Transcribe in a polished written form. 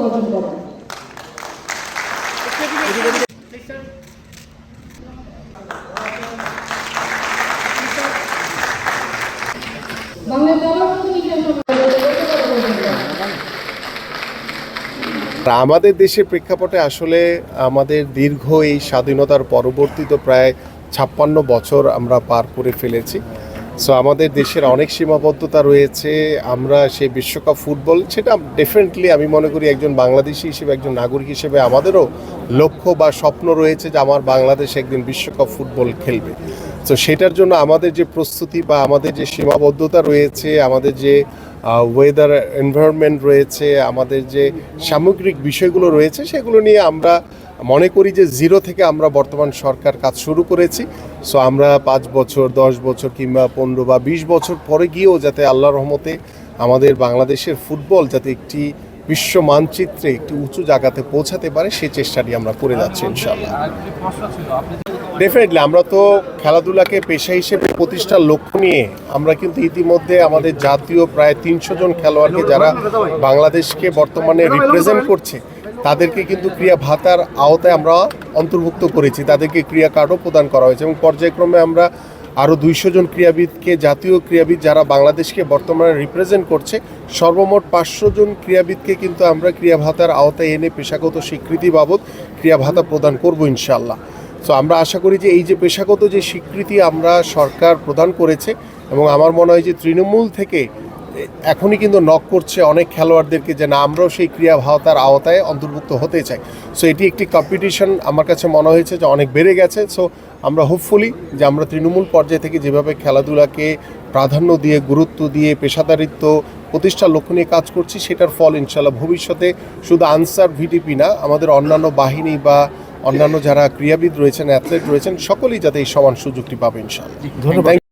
অর্জন করেন। আমাদের দেশের প্রেক্ষাপটে আসলে আমাদের দীর্ঘ এই স্বাধীনতার পরবর্তীতে প্রায় 56 বছর আমরা পার করে ফেলেছি। সো আমাদের দেশের অনেক সীমাবদ্ধতা রয়েছে। আমরা সেই বিশ্বকাপ ফুটবল, সেটা ডেফিনেটলি আমি মনে করি একজন বাংলাদেশি হিসেবে, একজন নাগরিক হিসেবে আমাদেরও লক্ষ্য বা স্বপ্ন রয়েছে যে আমার বাংলাদেশ একদিন বিশ্বকাপ ফুটবল খেলবে। তো সেটার জন্য আমাদের যে প্রস্তুতি বা আমাদের যে সীমাবদ্ধতা রয়েছে, আমাদের যে ওয়েদার এনভায়রনমেন্ট রয়েছে, আমাদের যে সামগ্রিক বিষয়গুলো রয়েছে, সেগুলো নিয়ে আমরা মনে করি যে জিরো থেকে আমরা বর্তমান সরকার কাজ শুরু করেছি। সো আমরা 5 বছর, 10 বছর কিংবা 15 বা 20 বছর পরে গিয়েও যাতে আল্লাহর রহমতে আমাদের বাংলাদেশের ফুটবল যাতে একটি বিশ্ব মানচিত্রে একটি উঁচু জায়গাতে পৌঁছাতে পারে, সেই চেষ্টাটি আমরা করে যাচ্ছি ইনশাআল্লাহ। ডেফিনেটলি আমরা তো খেলাধুলাকে পেশা হিসেবে প্রতিষ্ঠার লক্ষ্য নিয়ে আমরা কিন্তু ইতিমধ্যে আমাদের জাতীয় প্রায় 300 জন খেলোয়াড়কে যারা বাংলাদেশকে বর্তমানে রিপ্রেজেন্ট করছে তাদেরকে কিন্তু ক্রীড়া ভাতার আওতায় আমরা অন্তর্ভুক্ত করেছি। তাদেরকে ক্রীড়া কার্ডও প্রদান করা হয়েছে এবং পর্যায়ক্রমে আমরা আরও 200 জন ক্রীড়াবিদকে, জাতীয় ক্রীড়াবিদ যারা বাংলাদেশকে বর্তমানে রিপ্রেজেন্ট করছে, সর্বমোট 500 জন ক্রীড়াবিদকে কিন্তু আমরা ক্রীড়া ভাতার আওতায় এনে পেশাগত স্বীকৃতি বাবদ ক্রীড়া ভাতা প্রদান করব ইনশাআল্লাহ। সো আমরা আশা করি যে এই যে পেশাগত যে স্বীকৃতি আমরা সরকার প্রদান করেছে, এবং আমার মনে হয় যে তৃণমূল থেকে এখনই কিন্তু নক করছে অনেক খেলোয়াড়দেরকে যে না, আমরাও সেই ক্রীড়া ভাতার আওতায় অন্তর্ভুক্ত হতে চাই। সো এটি একটি কম্পিটিশন আমার কাছে মনে হয়েছে যে অনেক বেড়ে গেছে। সো আমরা হোপফুলি যে আমরা তৃণমূল পর্যায় থেকে যেভাবে খেলাধুলাকে প্রাধান্য দিয়ে, গুরুত্ব দিয়ে, পেশাদারিত্ব প্রতিষ্ঠার লক্ষ্য নিয়ে কাজ করছি, সেটার ফল ইনশাআল্লাহ ভবিষ্যতে শুধু আনসার ভিডিপি না, আমাদের অন্যান্য বাহিনী বা অন্যান্য যারা ক্রীড়াবিদ রয়েছেন, অ্যাথলেট রয়েছেন, সকলেই যাতে এই সমান সুযোগটি পাবে ইনশাআল্লাহ। ধন্যবাদ।